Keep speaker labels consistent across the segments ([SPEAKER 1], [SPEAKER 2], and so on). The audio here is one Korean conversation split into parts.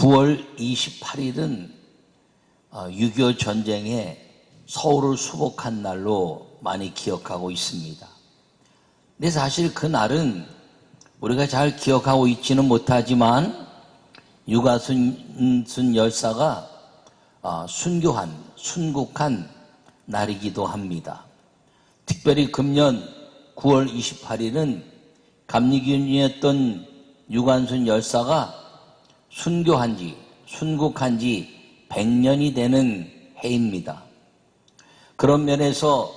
[SPEAKER 1] 9월 28일은 6.25 전쟁에 서울을 수복한 날로 많이 기억하고 있습니다. 근데 사실 그날은 우리가 잘 기억하고 있지는 못하지만 유관순 열사가 순국한 날이기도 합니다. 특별히 금년 9월 28일은 감리균이었던 유관순 열사가 순국한 지 100년이 되는 해입니다. 그런 면에서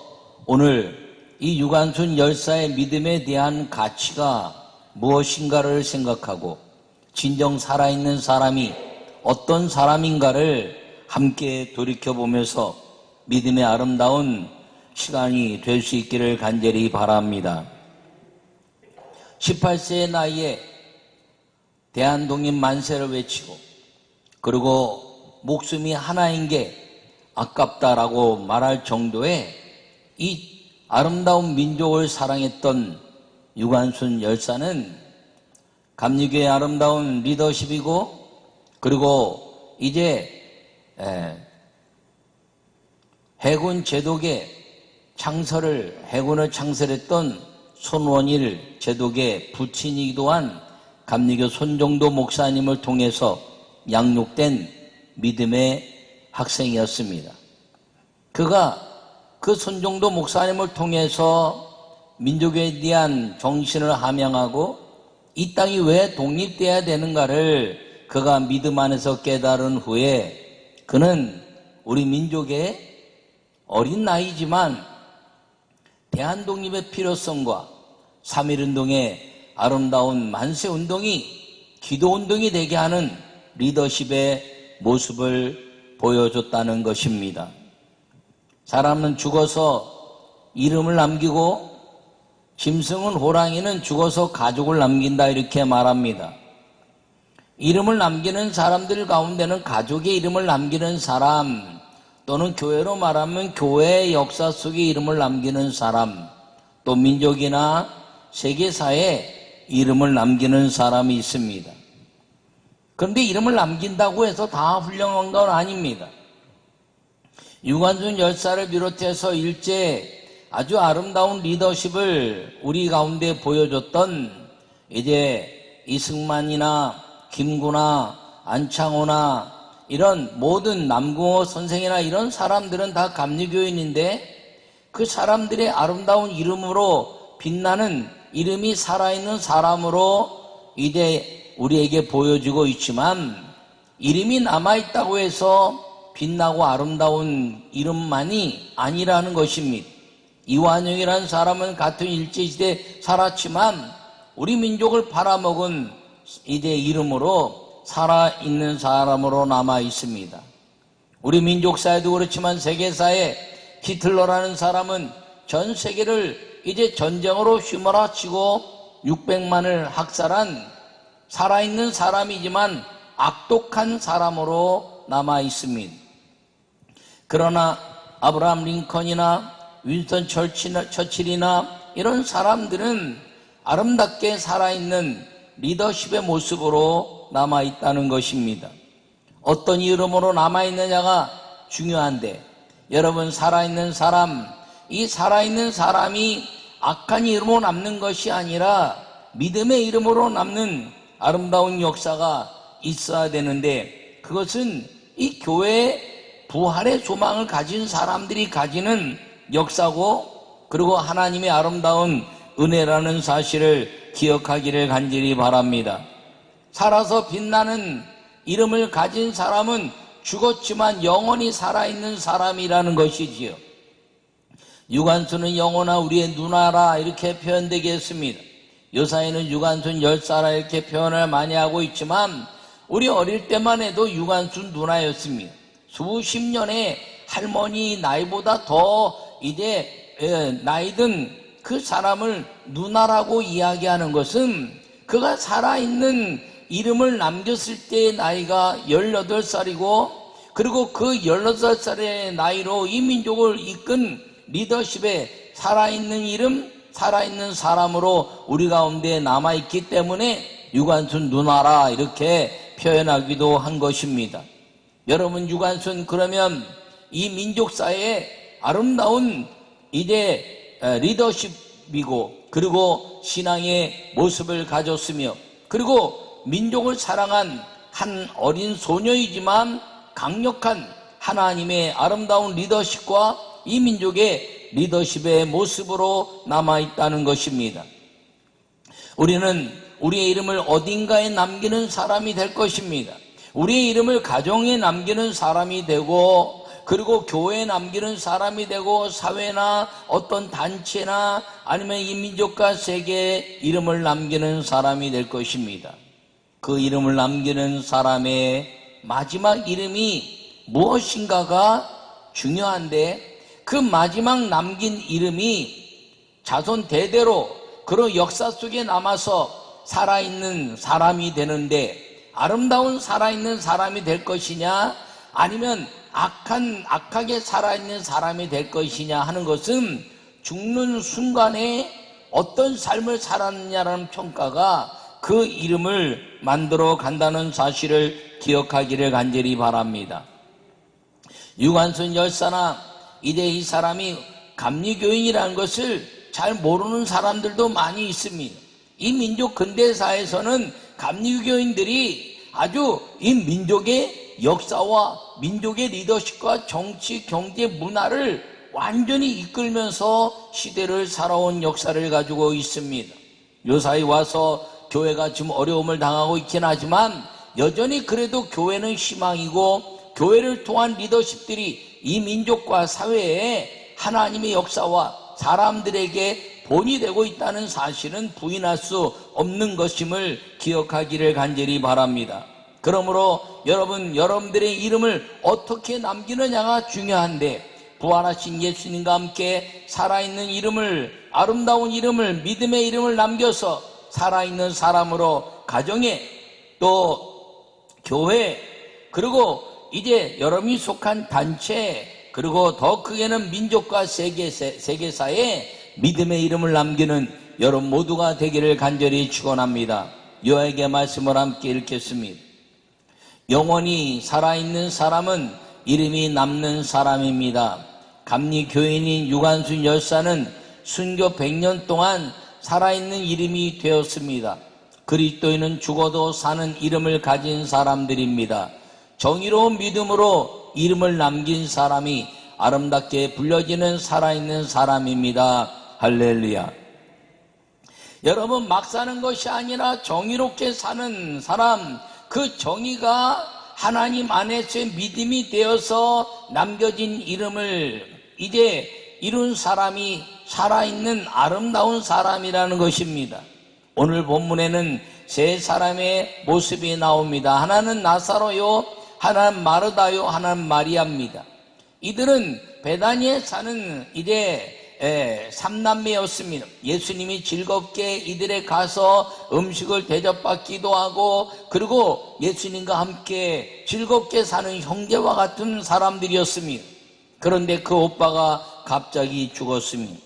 [SPEAKER 1] 오늘 이 유관순 열사의 믿음에 대한 가치가 무엇인가를 생각하고 진정 살아있는 사람이 어떤 사람인가를 함께 돌이켜보면서 믿음의 아름다운 시간이 될 수 있기를 간절히 바랍니다. 18세의 나이에 대한독립 만세를 외치고 그리고 목숨이 하나인 게 아깝다라고 말할 정도의 이 아름다운 민족을 사랑했던 유관순 열사는 감리교의 아름다운 리더십이고 그리고 이제 해군 제독의 해군을 창설했던 손원일 제독의 부친이기도 한 감리교 손정도 목사님을 통해서 양육된 믿음의 학생이었습니다. 그가 그 손정도 목사님을 통해서 민족에 대한 정신을 함양하고 이 땅이 왜 독립돼야 되는가를 그가 믿음 안에서 깨달은 후에 그는 우리 민족의 어린 나이지만 대한독립의 필요성과 3.1운동의 아름다운 만세운동이 기도운동이 되게 하는 리더십의 모습을 보여줬다는 것입니다. 사람은 죽어서 이름을 남기고 짐승은 호랑이는 죽어서 가족을 남긴다 이렇게 말합니다. 이름을 남기는 사람들 가운데는 가족의 이름을 남기는 사람 또는 교회로 말하면 교회의 역사 속에 이름을 남기는 사람 또 민족이나 세계사에 이름을 남기는 사람이 있습니다. 그런데 이름을 남긴다고 해서 다 훌륭한 건 아닙니다. 유관순 열사를 비롯해서 일제 아주 아름다운 리더십을 우리 가운데 보여줬던 이제 이승만이나 김구나 안창호나 이런 모든 남궁호 선생이나 이런 사람들은 다 감리교인인데 그 사람들의 아름다운 이름으로 빛나는 이름이 살아있는 사람으로 이제 우리에게 보여지고 있지만 이름이 남아있다고 해서 빛나고 아름다운 이름만이 아니라는 것입니다. 이완용이라는 사람은 같은 일제시대에 살았지만 우리 민족을 팔아먹은 이제 이름으로 살아있는 사람으로 남아 있습니다. 우리 민족사에도 그렇지만 세계사에 히틀러라는 사람은 전 세계를 이제 전쟁으로 휘몰아치고 600만을 학살한 살아있는 사람이지만 악독한 사람으로 남아 있습니다. 그러나 아브라함 링컨이나 윈스턴 처칠이나 이런 사람들은 아름답게 살아있는 리더십의 모습으로 남아있다는 것입니다. 어떤 이름으로 남아있느냐가 중요한데 여러분 살아있는 사람, 이 살아있는 사람이 악한 이름으로 남는 것이 아니라 믿음의 이름으로 남는 아름다운 역사가 있어야 되는데 그것은 이 교회의 부활의 소망을 가진 사람들이 가지는 역사고 그리고 하나님의 아름다운 은혜라는 사실을 기억하기를 간절히 바랍니다. 살아서 빛나는 이름을 가진 사람은 죽었지만 영원히 살아있는 사람이라는 것이지요. 유관순은 영원한 우리의 누나라 이렇게 표현되게 했습니다. 요사이는 유관순 열사라 이렇게 표현을 많이 하고 있지만 우리 어릴 때만 해도 유관순 누나였습니다. 수십 년의 할머니 나이보다 더 이제 나이든 그 사람을 누나라고 이야기하는 것은 그가 살아있는 이름을 남겼을 때의 나이가 18살이고 그리고 그 18살의 나이로 이 민족을 이끈 리더십에 살아있는 이름, 살아있는 사람으로 우리 가운데 남아있기 때문에 유관순 누나라 이렇게 표현하기도 한 것입니다. 여러분, 유관순 그러면 이 민족사의 아름다운 이제 리더십이고, 그리고 신앙의 모습을 가졌으며, 그리고 민족을 사랑한 한 어린 소녀이지만 강력한 하나님의 아름다운 리더십과 이 민족의 리더십의 모습으로 남아있다는 것입니다. 우리는 우리의 이름을 어딘가에 남기는 사람이 될 것입니다. 우리의 이름을 가정에 남기는 사람이 되고, 그리고 교회에 남기는 사람이 되고, 사회나 어떤 단체나 아니면 이 민족과 세계에 이름을 남기는 사람이 될 것입니다. 그 이름을 남기는 사람의 마지막 이름이 무엇인가가 중요한데, 그 마지막 남긴 이름이 자손 대대로 그런 역사 속에 남아서 살아있는 사람이 되는데, 아름다운 살아있는 사람이 될 것이냐, 아니면 악하게 살아있는 사람이 될 것이냐 하는 것은 죽는 순간에 어떤 삶을 살았느냐라는 평가가 그 이름을 만들어 간다는 사실을 기억하기를 간절히 바랍니다. 유관순 열사나 이제 이 사람이 감리교인이라는 것을 잘 모르는 사람들도 많이 있습니다. 이 민족 근대사에서는 감리교인들이 아주 이 민족의 역사와 민족의 리더십과 정치, 경제, 문화를 완전히 이끌면서 시대를 살아온 역사를 가지고 있습니다. 요사이 와서 교회가 지금 어려움을 당하고 있긴 하지만 여전히 그래도 교회는 희망이고, 교회를 통한 리더십들이 이 민족과 사회에 하나님의 역사와 사람들에게 본이 되고 있다는 사실은 부인할 수 없는 것임을 기억하기를 간절히 바랍니다. 그러므로 여러분들의 이름을 어떻게 남기느냐가 중요한데, 부활하신 예수님과 함께 살아있는 이름을, 아름다운 이름을, 믿음의 이름을 남겨서 살아있는 사람으로 가정에, 또 교회, 그리고 이제 여러분이 속한 단체, 그리고 더 크게는 민족과 세계사에 믿음의 이름을 남기는 여러분 모두가 되기를 간절히 축원합니다. 요에게 말씀을 함께 읽겠습니다. 영원히 살아있는 사람은 이름이 남는 사람입니다. 감리교인인 유관순 열사는 순교 100년 동안 살아있는 이름이 되었습니다. 그리스도인은 죽어도 사는 이름을 가진 사람들입니다. 정의로운 믿음으로 이름을 남긴 사람이 아름답게 불려지는 살아있는 사람입니다. 할렐루야. 여러분, 막 사는 것이 아니라 정의롭게 사는 사람, 그 정의가 하나님 안에서의 믿음이 되어서 남겨진 이름을 이제 이룬 사람이 살아있는 아름다운 사람이라는 것입니다. 오늘 본문에는 세 사람의 모습이 나옵니다. 하나는 나사로요, 하나는 마르다요, 하나는 마리아입니다. 이들은 베다니에 사는 이제 삼남매였습니다. 예수님이 즐겁게 이들에 가서 음식을 대접받기도 하고, 그리고 예수님과 함께 즐겁게 사는 형제와 같은 사람들이었습니다. 그런데 그 오빠가 갑자기 죽었습니다.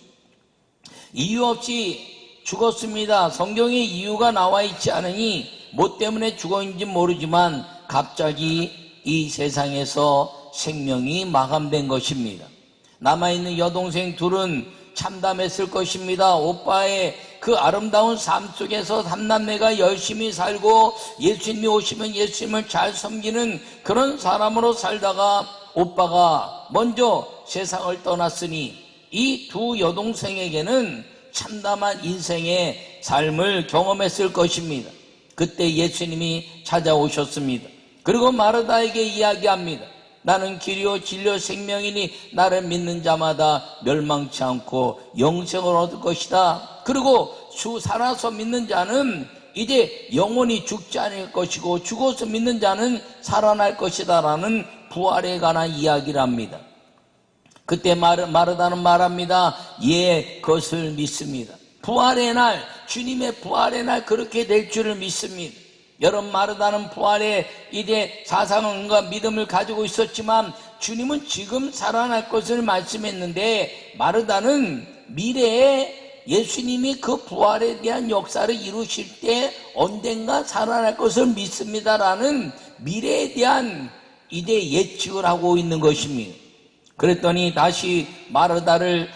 [SPEAKER 1] 이유 없이 죽었습니다. 성경에 이유가 나와 있지 않으니 뭐 때문에 죽었는지 모르지만 갑자기 이 세상에서 생명이 마감된 것입니다. 남아있는 여동생 둘은 참담했을 것입니다. 오빠의 그 아름다운 삶 속에서 삼남매가 열심히 살고 예수님이 오시면 예수님을 잘 섬기는 그런 사람으로 살다가 오빠가 먼저 세상을 떠났으니 이 두 여동생에게는 참담한 인생의 삶을 경험했을 것입니다. 그때 예수님이 찾아오셨습니다. 그리고 마르다에게 이야기합니다. 나는 길이요 진리요 생명이니 나를 믿는 자마다 멸망치 않고 영생을 얻을 것이다. 그리고 살아서 믿는 자는 이제 영원히 죽지 않을 것이고 죽어서 믿는 자는 살아날 것이다 라는 부활에 관한 이야기를 합니다. 그때 마르다는 말합니다. 예, 그것을 믿습니다. 부활의 날, 주님의 부활의 날 그렇게 될 줄을 믿습니다. 여러분, 마르다는 부활에 이제 사상과 믿음을 가지고 있었지만 주님은 지금 살아날 것을 말씀했는데, 마르다는 미래에 예수님이 그 부활에 대한 역사를 이루실 때 언젠가 살아날 것을 믿습니다라는 미래에 대한 이제 예측을 하고 있는 것입니다. 그랬더니 다시 마르다를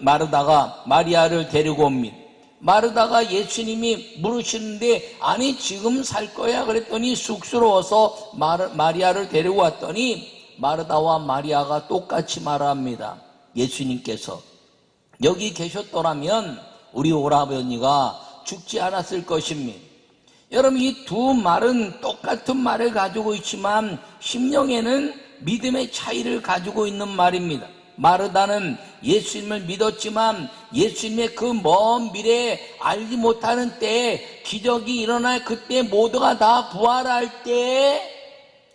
[SPEAKER 1] 마르다가 마리아를 데리고 옵니다. 마르다가 예수님이 물으시는데 아니 지금 살 거야 그랬더니 쑥스러워서 마리아를 데리고 왔더니 마르다와 마리아가 똑같이 말합니다. 예수님께서 여기 계셨더라면 우리 오라버니가 죽지 않았을 것입니다. 여러분 이 두 말은 똑같은 말을 가지고 있지만 심령에는 믿음의 차이를 가지고 있는 말입니다. 마르다는 예수님을 믿었지만 예수님의 그 먼 미래에 알지 못하는 때에 기적이 일어날 그때 모두가 다 부활할 때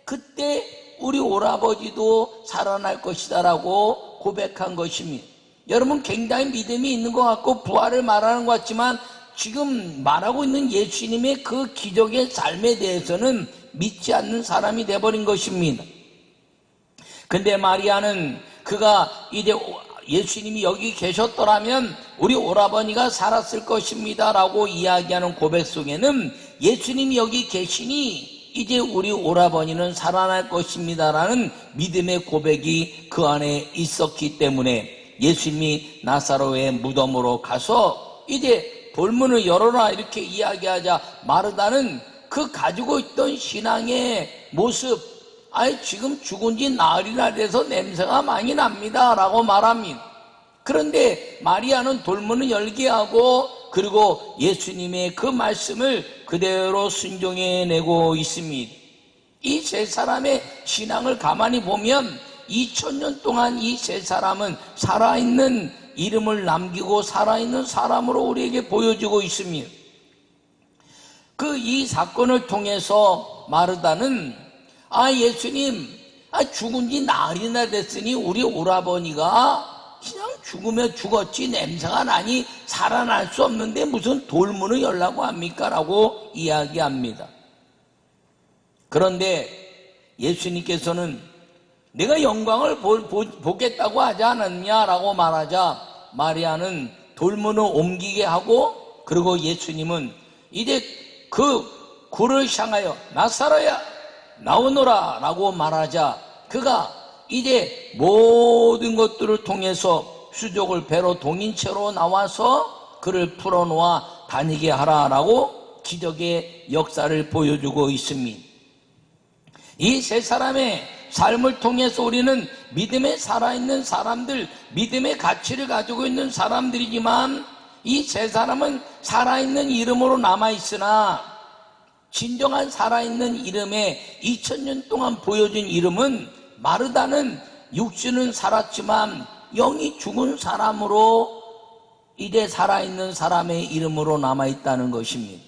[SPEAKER 1] 그때 우리 오라버지도 살아날 것이다 라고 고백한 것입니다. 여러분 굉장히 믿음이 있는 것 같고 부활을 말하는 것 같지만 지금 말하고 있는 예수님의 그 기적의 삶에 대해서는 믿지 않는 사람이 되어버린 것입니다. 근데 마리아는 그가 이제 예수님이 여기 계셨더라면 우리 오라버니가 살았을 것입니다 라고 이야기하는 고백 속에는 예수님이 여기 계시니 이제 우리 오라버니는 살아날 것입니다 라는 믿음의 고백이 그 안에 있었기 때문에 예수님이 나사로의 무덤으로 가서 이제 돌문을 열어라 이렇게 이야기하자 마르다는 그 가지고 있던 신앙의 모습 아니 지금 죽은 지 나흘이나 돼서 냄새가 많이 납니다 라고 말합니다. 그런데 마리아는 돌문을 열게 하고 그리고 예수님의 그 말씀을 그대로 순종해내고 있습니다. 이 세 사람의 신앙을 가만히 보면 2000년 동안 이 세 사람은 살아있는 이름을 남기고 살아있는 사람으로 우리에게 보여주고 있습니다. 이 사건을 통해서 마르다는 예수님 죽은 지 나흘이나 됐으니 우리 오라버니가 그냥 죽으면 죽었지 냄새가 나니 살아날 수 없는데 무슨 돌문을 열라고 합니까? 라고 이야기합니다. 그런데 예수님께서는 내가 영광을 보겠다고 하지 않았냐라고 말하자 마리아는 돌문을 옮기게 하고 그리고 예수님은 이제 그 굴을 향하여 나사로야 나오너라 라고 말하자 그가 이제 모든 것들을 통해서 수족을 배로 동인 채로 나와서 그를 풀어놓아 다니게 하라라고 기적의 역사를 보여주고 있습니다. 이 세 사람의 삶을 통해서 우리는 믿음에 살아있는 사람들, 믿음의 가치를 가지고 있는 사람들이지만 이 세 사람은 살아있는 이름으로 남아있으나 진정한 살아있는 이름에 2000년 동안 보여준 이름은 마르다는 육신은 살았지만 영이 죽은 사람으로 이제 살아있는 사람의 이름으로 남아있다는 것입니다.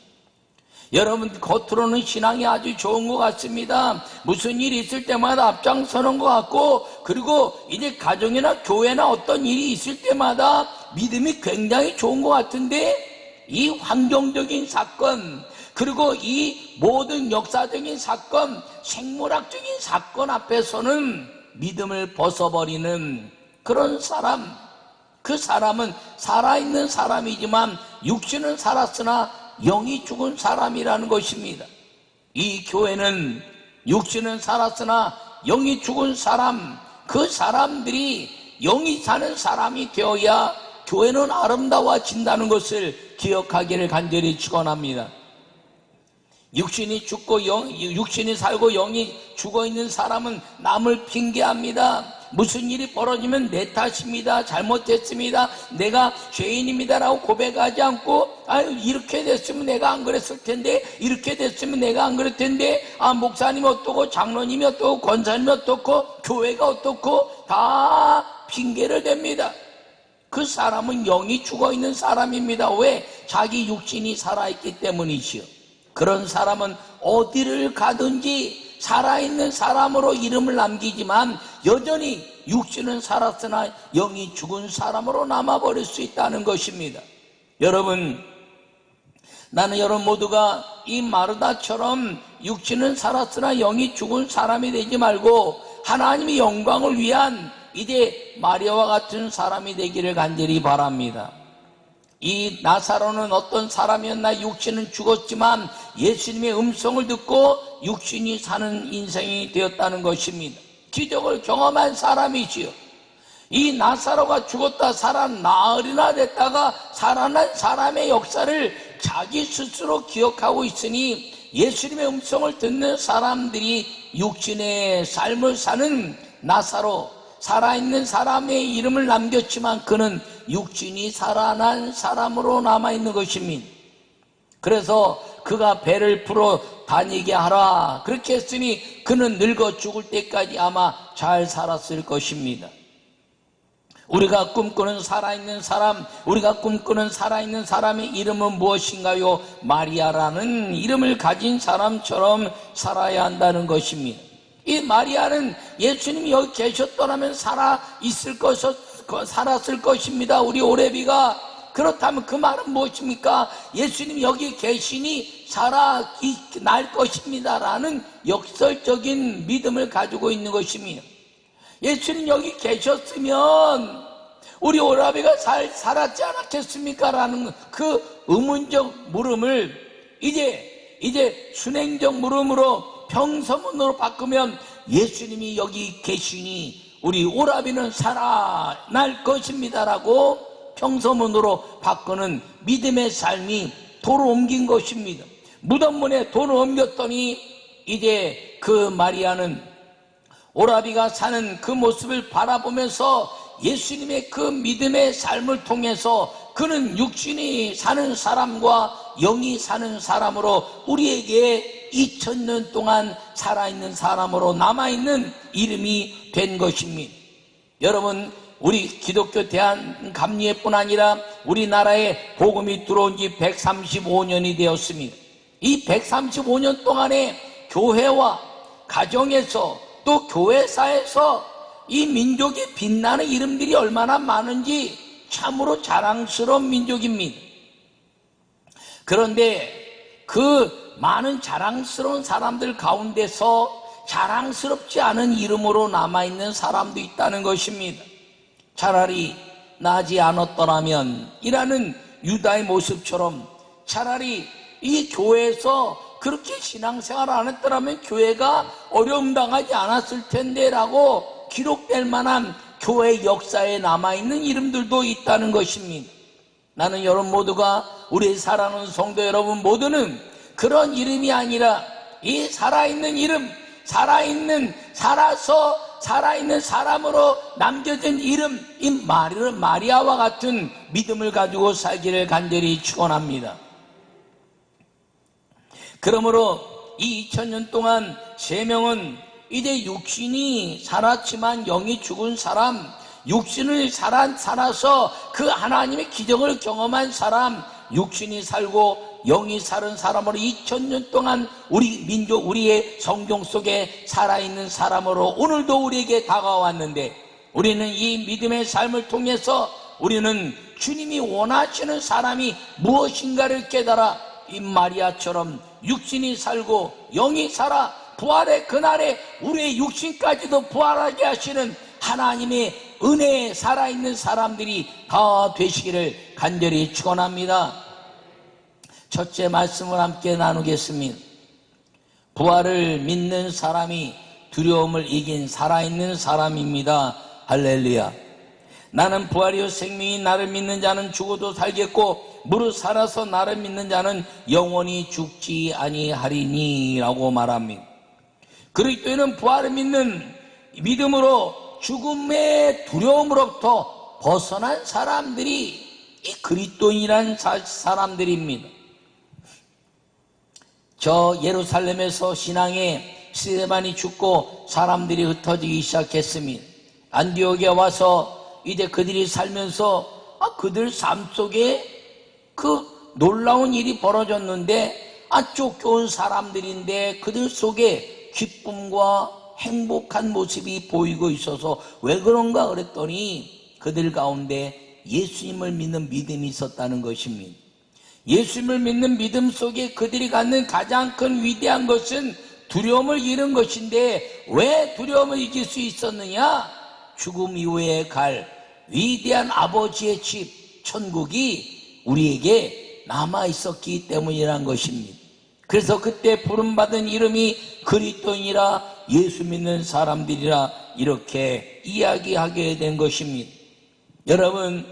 [SPEAKER 1] 여러분 겉으로는 신앙이 아주 좋은 것 같습니다. 무슨 일이 있을 때마다 앞장서는 것 같고 그리고 이제 가정이나 교회나 어떤 일이 있을 때마다 믿음이 굉장히 좋은 것 같은데 이 환경적인 사건 그리고 이 모든 역사적인 사건 생물학적인 사건 앞에서는 믿음을 벗어버리는 그런 사람 그 사람은 살아있는 사람이지만 육신은 살았으나 영이 죽은 사람이라는 것입니다. 이 교회는 육신은 살았으나 영이 죽은 사람 그 사람들이 영이 사는 사람이 되어야 교회는 아름다워진다는 것을 기억하기를 간절히 축원합니다. 육신이 죽고 육신이 살고 영이 죽어있는 사람은 남을 핑계합니다. 무슨 일이 벌어지면 내 탓입니다. 잘못했습니다. 내가 죄인입니다 라고 고백하지 않고 이렇게 됐으면 내가 안 그랬을 텐데 이렇게 됐으면 내가 안 그랬을 텐데 목사님이 어떻고 장로님이 어떻고 권사님이 어떻고 교회가 어떻고 다 핑계를 댑니다. 그 사람은 영이 죽어있는 사람입니다. 왜? 자기 육신이 살아있기 때문이지요. 그런 사람은 어디를 가든지 살아있는 사람으로 이름을 남기지만 여전히 육신은 살았으나 영이 죽은 사람으로 남아버릴 수 있다는 것입니다. 여러분, 나는 여러분 모두가 이 마르다처럼 육신은 살았으나 영이 죽은 사람이 되지 말고 하나님의 영광을 위한 이제 마리아와 같은 사람이 되기를 간절히 바랍니다. 이 나사로는 어떤 사람이었나? 육신은 죽었지만 예수님의 음성을 듣고 육신이 사는 인생이 되었다는 것입니다. 기적을 경험한 사람이지요. 이 나사로가 죽었다 살아나으리나 됐다가 살아난 사람의 역사를 자기 스스로 기억하고 있으니 예수님의 음성을 듣는 사람들이 육신의 삶을 사는 나사로, 살아있는 사람의 이름을 남겼지만 그는 육신이 살아난 사람으로 남아있는 것입니다. 그래서 그가 배를 풀어 다니게 하라 그렇게 했으니 그는 늙어 죽을 때까지 아마 잘 살았을 것입니다. 우리가 꿈꾸는 살아있는 사람, 우리가 꿈꾸는 살아있는 사람의 이름은 무엇인가요? 마리아라는 이름을 가진 사람처럼 살아야 한다는 것입니다. 이 마리아는 예수님이 여기 계셨더라면 살았을 것입니다. 우리 오레비가. 그렇다면 그 말은 무엇입니까? 예수님이 여기 계시니 날 것입니다 라는 역설적인 믿음을 가지고 있는 것입니다. 예수님 여기 계셨으면 우리 오라비가 살았지 않았겠습니까? 라는 그 의문적 물음을 이제 순행적 물음으로 평서문으로 바꾸면 예수님이 여기 계시니 우리 오라비는 살아날 것입니다 라고 평서문으로 바꾸는 믿음의 삶이 도로 옮긴 것입니다. 무덤문에 도로 옮겼더니 이제 그 마리아는 오라비가 사는 그 모습을 바라보면서 예수님의 그 믿음의 삶을 통해서 그는 육신이 사는 사람과 영이 사는 사람으로 우리에게 2000년 동안 살아있는 사람으로 남아있는 이름이 된 것입니다. 여러분, 우리 기독교 대한감리회뿐 아니라 우리나라에 복음이 들어온 지 135년이 되었습니다. 이 135년 동안에 교회와 가정에서 또 교회사에서 이 민족이 빛나는 이름들이 얼마나 많은지 참으로 자랑스러운 민족입니다. 그런데 그 많은 자랑스러운 사람들 가운데서 자랑스럽지 않은 이름으로 남아있는 사람도 있다는 것입니다. 차라리 나지 않았더라면 이라는 유다의 모습처럼 차라리 이 교회에서 그렇게 신앙생활을 안 했더라면 교회가 어려움 당하지 않았을 텐데 라고 기록될 만한 교회 역사에 남아있는 이름들도 있다는 것입니다. 나는 여러분 모두가, 우리 사랑하는 성도 여러분 모두는 그런 이름이 아니라 이 살아있는 이름, 살아있는 사람으로 남겨진 이름, 이 마리아와 같은 믿음을 가지고 살기를 간절히 축원합니다. 그러므로 이 2000년 동안 3명은 이제 육신이 살았지만 영이 죽은 사람, 육신을 살아서 그 하나님의 기적을 경험한 사람, 육신이 살고 영이 사는 사람으로 2000년 동안 우리 민족, 우리의 성경 속에 살아있는 사람으로 오늘도 우리에게 다가왔는데, 우리는 이 믿음의 삶을 통해서 우리는 주님이 원하시는 사람이 무엇인가를 깨달아 이 마리아처럼 육신이 살고 영이 살아 부활의 그날에 우리의 육신까지도 부활하게 하시는 하나님의 은혜에 살아있는 사람들이 다 되시기를 간절히 축원합니다. 첫째 말씀을 함께 나누겠습니다. 부활을 믿는 사람이 두려움을 이긴 살아있는 사람입니다. 할렐루야. 나는 부활이요 생명이, 나를 믿는 자는 죽어도 살겠고 무릇 살아서 나를 믿는 자는 영원히 죽지 아니하리니 라고 말합니다. 그리스도인은 부활을 믿는 믿음으로 죽음의 두려움으로부터 벗어난 사람들이 이 그리스도인이라는 사람들입니다. 저 예루살렘에서 신앙의 스데반이 죽고 사람들이 흩어지기 시작했습니다. 안디옥에 와서 이제 그들이 살면서 그들 삶 속에 그 놀라운 일이 벌어졌는데 쫓겨온 사람들인데 그들 속에 기쁨과 행복한 모습이 보이고 있어서 왜 그런가 그랬더니 그들 가운데 예수님을 믿는 믿음이 있었다는 것입니다. 예수님을 믿는 믿음 속에 그들이 갖는 가장 큰 위대한 것은 두려움을 잃은 것인데 왜 두려움을 이길 수 있었느냐? 죽음 이후에 갈 위대한 아버지의 집 천국이 우리에게 남아 있었기 때문이란 것입니다. 그래서 그때 부름받은 이름이 그리스도인이라 예수 믿는 사람들이라 이렇게 이야기하게 된 것입니다. 여러분,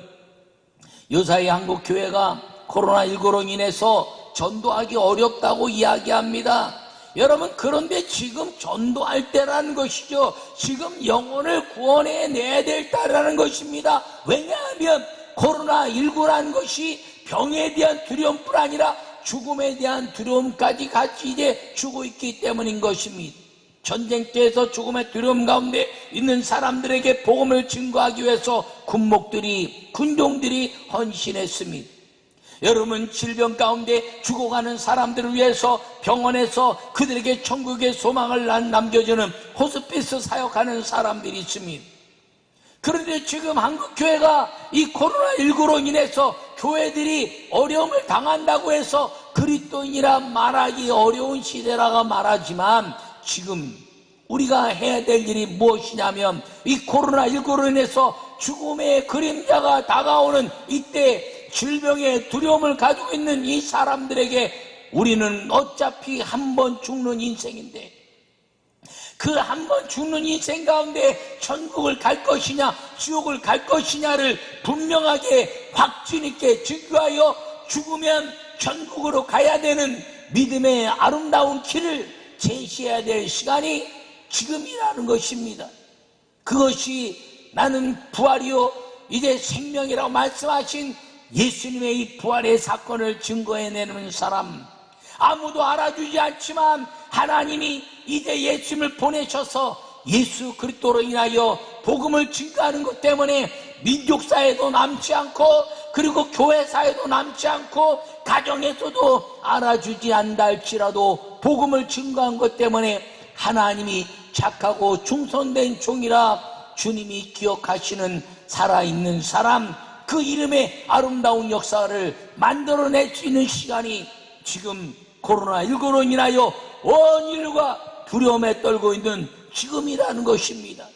[SPEAKER 1] 요사이 한국 교회가 코로나19로 인해서 전도하기 어렵다고 이야기합니다. 여러분, 그런데 지금 전도할 때라는 것이죠. 지금 영혼을 구원해내야 될 때라는 것입니다. 왜냐하면 코로나19라는 것이 병에 대한 두려움뿐 아니라 죽음에 대한 두려움까지 같이 이제 주고 있기 때문인 것입니다. 전쟁터에서 죽음의 두려움 가운데 있는 사람들에게 복음을 증거하기 위해서 군종들이 헌신했습니다. 여러분, 질병 가운데 죽어가는 사람들을 위해서 병원에서 그들에게 천국의 소망을 남겨주는 호스피스 사역하는 사람들이 있습니다. 그런데 지금 한국교회가 이 코로나19로 인해서 교회들이 어려움을 당한다고 해서 그리스도인이라 말하기 어려운 시대라고 말하지만, 지금 우리가 해야 될 일이 무엇이냐면, 이 코로나19로 인해서 죽음의 그림자가 다가오는 이때 질병의 두려움을 가지고 있는 이 사람들에게 우리는 어차피 한 번 죽는 인생인데, 그 한 번 죽는 인생 가운데 천국을 갈 것이냐 지옥을 갈 것이냐를 분명하게 확신 있게 증거하여 죽으면 천국으로 가야 되는 믿음의 아름다운 길을 제시해야 될 시간이 지금이라는 것입니다. 그것이 나는 부활이요 이제 생명이라고 말씀하신 예수님의 이 부활의 사건을 증거해내는 사람, 아무도 알아주지 않지만 하나님이 이제 예수님을 보내셔서 예수 그리스도로 인하여 복음을 증거하는 것 때문에 민족사에도 남지 않고, 그리고 교회사에도 남지 않고, 가정에서도 알아주지 않다 할지라도 복음을 증거한 것 때문에 하나님이 착하고 충성된 종이라 주님이 기억하시는 살아있는 사람, 그 이름의 아름다운 역사를 만들어낼 수 있는 시간이 지금 코로나19로 인하여 온 인류가 두려움에 떨고 있는 지금이라는 것입니다.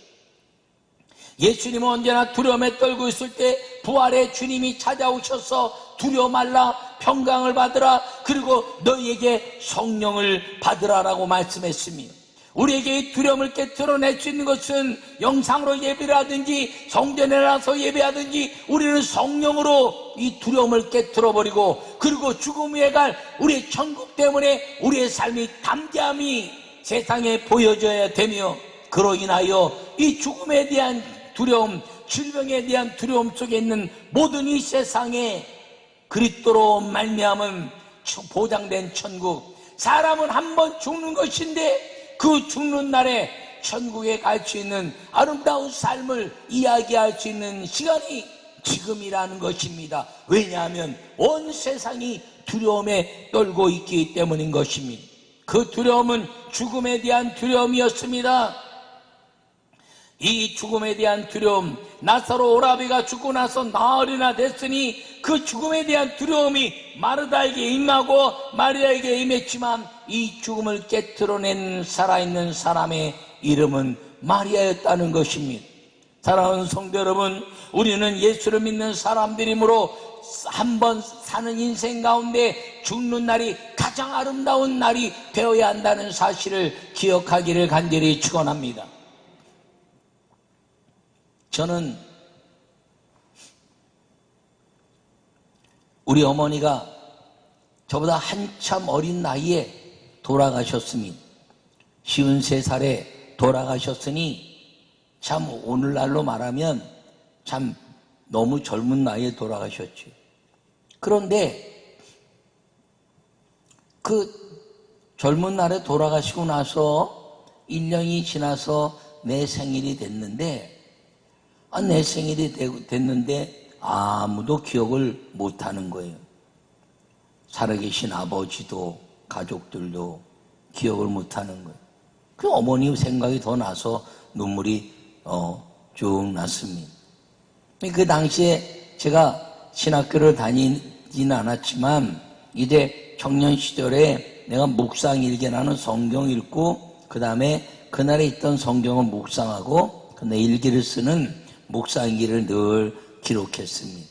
[SPEAKER 1] 예수님은 언제나 두려움에 떨고 있을 때 부활의 주님이 찾아오셔서 두려워 말라, 평강을 받으라, 그리고 너희에게 성령을 받으라라고 말씀했습니다. 우리에게 이 두려움을 깨트려낼 수 있는 것은 영상으로 예배를 하든지 성전에 나서 예배하든지 우리는 성령으로 이 두려움을 깨트려버리고, 그리고 죽음 위에 갈 우리의 천국 때문에 우리의 삶이 담대함이 세상에 보여져야 되며, 그로 인하여 이 죽음에 대한 두려움, 질병에 대한 두려움 속에 있는 모든 이 세상에 그리스도로 말미암은 보장된 천국, 사람은 한 번 죽는 것인데 그 죽는 날에 천국에 갈 수 있는 아름다운 삶을 이야기할 수 있는 시간이 지금이라는 것입니다. 왜냐하면 온 세상이 두려움에 떨고 있기 때문인 것입니다. 그 두려움은 죽음에 대한 두려움이었습니다. 이 죽음에 대한 두려움, 나사로 오라비가 죽고 나서 나흘이나 됐으니 그 죽음에 대한 두려움이 마르다에게 임하고 마리아에게 임했지만, 이 죽음을 깨트려낸 살아있는 사람의 이름은 마리아였다는 것입니다. 사랑하는 성도 여러분, 우리는 예수를 믿는 사람들이므로 한 번 사는 인생 가운데 죽는 날이 가장 아름다운 날이 되어야 한다는 사실을 기억하기를 간절히 축원합니다. 저는 우리 어머니가 저보다 한참 어린 나이에 돌아가셨습니다. 53살에 돌아가셨으니 참 오늘날로 말하면 참 너무 젊은 나이에 돌아가셨죠. 그런데 그 젊은 날에 돌아가시고 나서 1년이 지나서 내 생일이 됐는데, 내 생일이 됐는데 아무도 기억을 못하는 거예요. 살아계신 아버지도 가족들도 기억을 못하는 거예요. 그 어머니 생각이 더 나서 눈물이 쭉 났습니다. 그 당시에 제가 신학교를 다니진 않았지만 이제 청년 시절에 내가 묵상 일기라는 성경 읽고, 그 다음에 그날에 있던 성경을 묵상하고, 내 일기를 쓰는 묵상기를 늘 기록했습니다.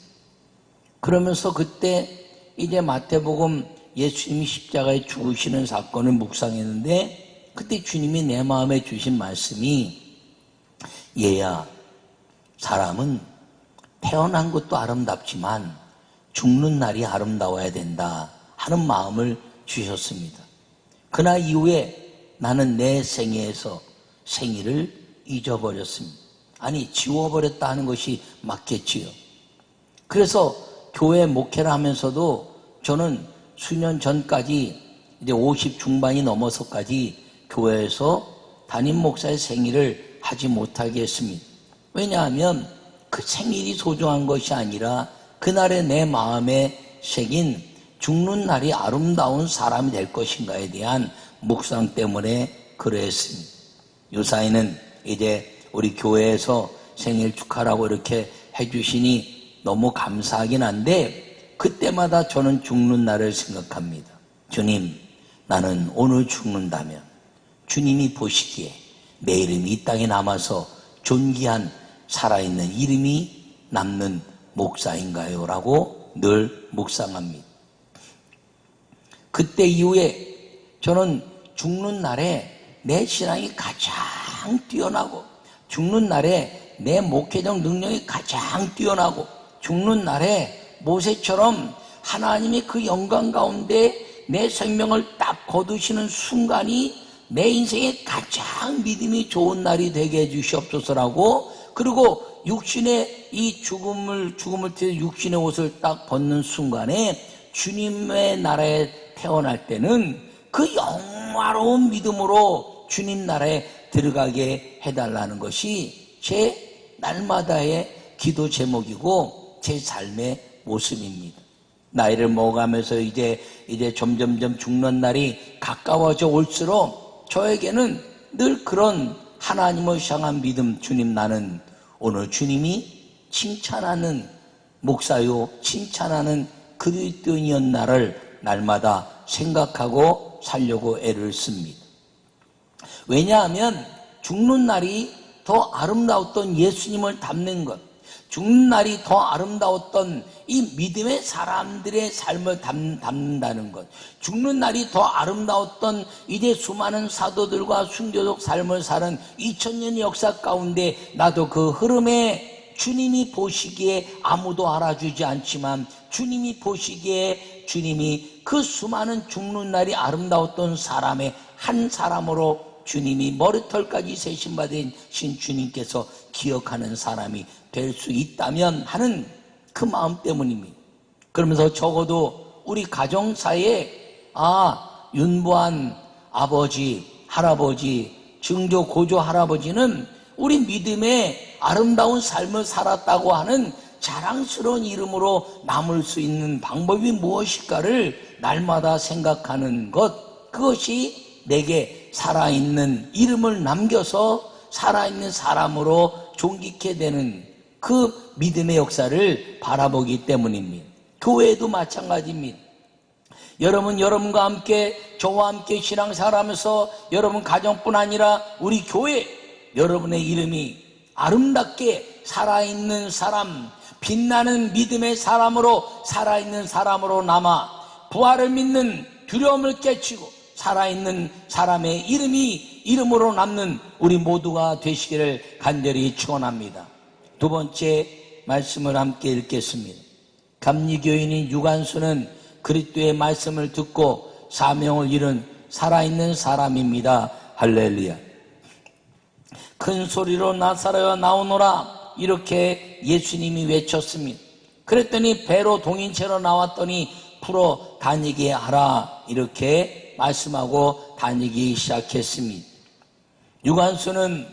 [SPEAKER 1] 그러면서 그때 이제 마태복음 예수님이 십자가에 죽으시는 사건을 묵상했는데 그때 주님이 내 마음에 주신 말씀이 얘야, 사람은 태어난 것도 아름답지만 죽는 날이 아름다워야 된다 하는 마음을 주셨습니다. 그날 이후에 나는 내 생애에서 생일을 잊어버렸습니다. 아니, 지워버렸다 하는 것이 맞겠지요. 그래서 교회 목회를 하면서도 저는 수년 전까지 이제 50 중반이 넘어서까지 교회에서 담임 목사의 생일을 하지 못하게 했습니다. 왜냐하면 그 생일이 소중한 것이 아니라 그날의 내 마음에 새긴 죽는 날이 아름다운 사람이 될 것인가에 대한 묵상 때문에 그러했습니다. 요사이는 이제 우리 교회에서 생일 축하라고 이렇게 해주시니 너무 감사하긴 한데 그때마다 저는 죽는 날을 생각합니다. 주님, 나는 오늘 죽는다면 주님이 보시기에 내 이름이 이 땅에 남아서 존귀한 살아있는 이름이 남는 목사인가요? 라고 늘 묵상합니다. 그때 이후에 저는 죽는 날에 내 신앙이 가장 뛰어나고 죽는 날에 내 목회적 능력이 가장 뛰어나고 죽는 날에 모세처럼 하나님의 그 영광 가운데 내 생명을 딱 거두시는 순간이 내 인생의 가장 믿음이 좋은 날이 되게 해주시옵소서라고, 그리고 육신의 이 죽음을 통해 육신의 옷을 딱 벗는 순간에 주님의 나라에 태어날 때는 그 영화로운 믿음으로 주님 나라에 들어가게 해달라는 것이 제 날마다의 기도 제목이고 제 삶의 모습입니다. 나이를 먹어가면서 이제 점점점 죽는 날이 가까워져 올수록 저에게는 늘 그런 하나님을 향한 믿음, 주님, 나는 오늘 주님이 칭찬하는 목사요, 칭찬하는 그리스도인이었나를 날마다 생각하고 살려고 애를 씁니다. 왜냐하면 죽는 날이 더 아름다웠던 예수님을 닮는 것, 죽는 날이 더 아름다웠던 이 믿음의 사람들의 삶을 담는다는 것, 죽는 날이 더 아름다웠던 이제 수많은 사도들과 순교적 삶을 사는 2000년의 역사 가운데 나도 그 흐름에 주님이 보시기에 아무도 알아주지 않지만 주님이 보시기에 주님이 그 수많은 죽는 날이 아름다웠던 사람의 한 사람으로 주님이 머리털까지 세심받으신 주님께서 기억하는 사람이 될 수 있다면 하는 그 마음 때문입니다. 그러면서 적어도 우리 가정사에 윤보한 아버지, 할아버지, 증조 고조 할아버지는 우리 믿음의 아름다운 삶을 살았다고 하는 자랑스러운 이름으로 남을 수 있는 방법이 무엇일까를 날마다 생각하는 것, 그것이 내게 살아있는 이름을 남겨서 살아있는 사람으로 존귀케 되는 그 믿음의 역사를 바라보기 때문입니다. 교회도 마찬가지입니다. 여러분과 함께, 저와 함께 신앙생활하면서 여러분 가정뿐 아니라 우리 교회, 여러분의 이름이 아름답게 살아있는 사람, 빛나는 믿음의 사람으로, 살아있는 사람으로 남아 부활을 믿는 두려움을 깨치고 살아있는 사람의 이름으로 남는 우리 모두가 되시기를 간절히 축원합니다. 두 번째 말씀을 함께 읽겠습니다. 감리교인인 유관수는 그리스도의 말씀을 듣고 사명을 이룬 살아있는 사람입니다. 할렐루야. 큰 소리로 나사로야 나오노라, 이렇게 예수님이 외쳤습니다. 그랬더니 배로 동인체로 나왔더니 풀어 다니게 하라, 이렇게 말씀하고 다니기 시작했습니다. 유관수는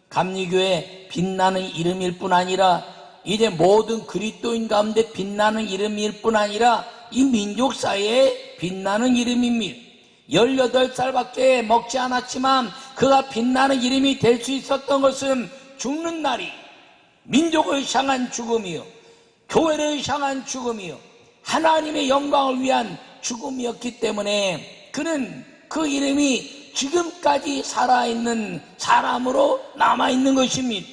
[SPEAKER 1] 감리교의 빛나는 이름일 뿐 아니라 이제 모든 그리스도인 가운데 빛나는 이름일 뿐 아니라 이 민족 사회에 빛나는 이름입니다. 18살밖에 먹지 않았지만 그가 빛나는 이름이 될 수 있었던 것은 죽는 날이 민족을 향한 죽음이요, 교회를 향한 죽음이요, 하나님의 영광을 위한 죽음이었기 때문에 그는 그 이름이 지금까지 살아있는 사람으로 남아있는 것입니다.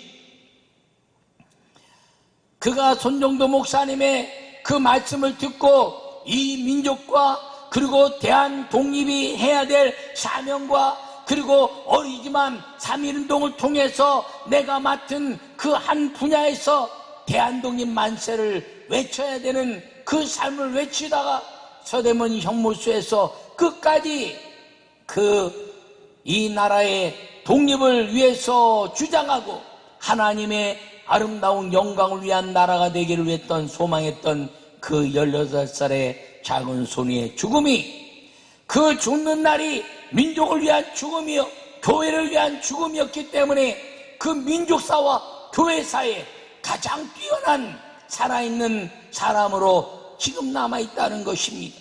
[SPEAKER 1] 그가 손정도 목사님의 그 말씀을 듣고 이 민족과 그리고 대한 독립이 해야 될 사명과 그리고 어리지만 3.1운동을 통해서 내가 맡은 그 한 분야에서 대한독립 만세를 외쳐야 되는 그 삶을 외치다가 서대문 형무소에서 끝까지 이 나라의 독립을 위해서 주장하고 하나님의 아름다운 영광을 위한 나라가 되기를 위했던 소망했던 그 18살의 작은 소녀의 죽음이 그 죽는 날이 민족을 위한 죽음이요 교회를 위한 죽음이었기 때문에 그 민족사와 교회사에 가장 뛰어난 살아있는 사람으로 지금 남아있다는 것입니다.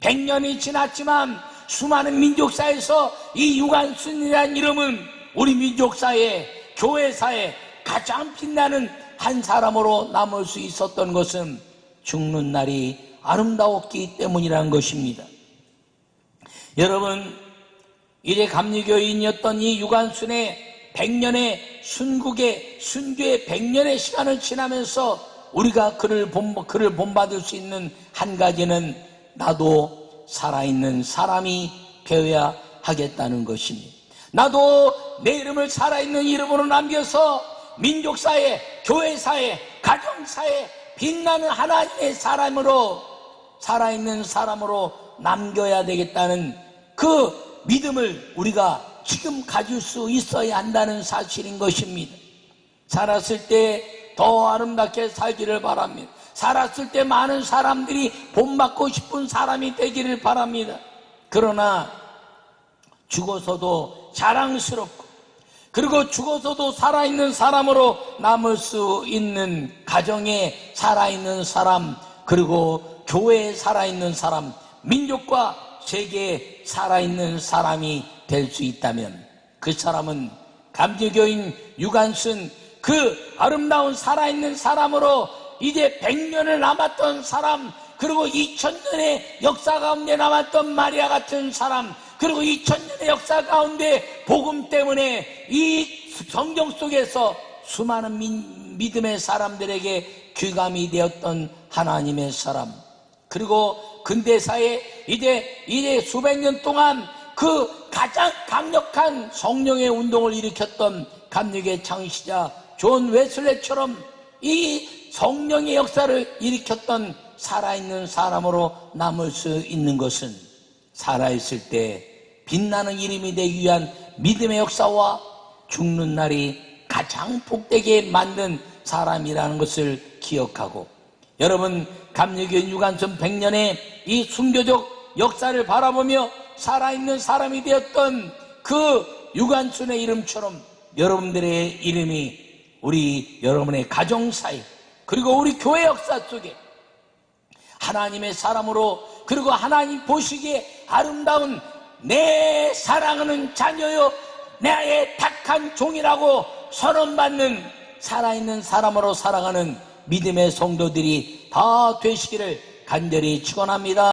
[SPEAKER 1] 100년이 지났지만 수많은 민족사에서 이 유관순이라는 이름은 우리 민족사에 교회사에 가장 빛나는 한 사람으로 남을 수 있었던 것은 죽는 날이 아름다웠기 때문이라는 것입니다. 여러분, 이제 감리교인이었던 이 유관순의 100년의 순교의 100년의 시간을 지나면서 우리가 그를 본받을 수 있는 한 가지는 나도 살아있는 사람이 되어야 하겠다는 것입니다. 나도 내 이름을 살아있는 이름으로 남겨서 민족사회, 교회사회, 가정사회 빛나는 하나님의 사람으로 살아있는 사람으로 남겨야 되겠다는 그 믿음을 우리가 지금 가질 수 있어야 한다는 사실인 것입니다. 살았을 때 더 아름답게 살기를 바랍니다. 살았을 때 많은 사람들이 본받고 싶은 사람이 되기를 바랍니다. 그러나 죽어서도 자랑스럽고 그리고 죽어서도 살아있는 사람으로 남을 수 있는 가정에 살아있는 사람, 그리고 교회에 살아있는 사람, 민족과 세계에 살아있는 사람이 될 수 있다면 그 사람은 감리교인 유관순 그 아름다운 살아있는 사람으로 이제 100년을 남았던 사람, 그리고 2000년의 역사 가운데 남았던 마리아 같은 사람, 그리고 2000년의 역사 가운데 복음 때문에 이 성경 속에서 수많은 믿음의 사람들에게 귀감이 되었던 하나님의 사람, 그리고 근대사에 이제 수백 년 동안 그 가장 강력한 성령의 운동을 일으켰던 감리교의 창시자 존 웨슬레처럼 이 성령의 역사를 일으켰던 살아있는 사람으로 남을 수 있는 것은 살아있을 때 빛나는 이름이 되기 위한 믿음의 역사와 죽는 날이 가장 복되게 만든 사람이라는 것을 기억하고, 여러분 감리교인 유관순 100년의 이 순교적 역사를 바라보며 살아있는 사람이 되었던 그 유관순의 이름처럼 여러분들의 이름이 우리 여러분의 가정사에 그리고 우리 교회 역사 속에 하나님의 사람으로, 그리고 하나님 보시기에 아름다운 내 사랑하는 자녀요 나의 택한 종이라고 선언받는 살아있는 사람으로 살아가는 믿음의 성도들이 다 되시기를 간절히 축원합니다.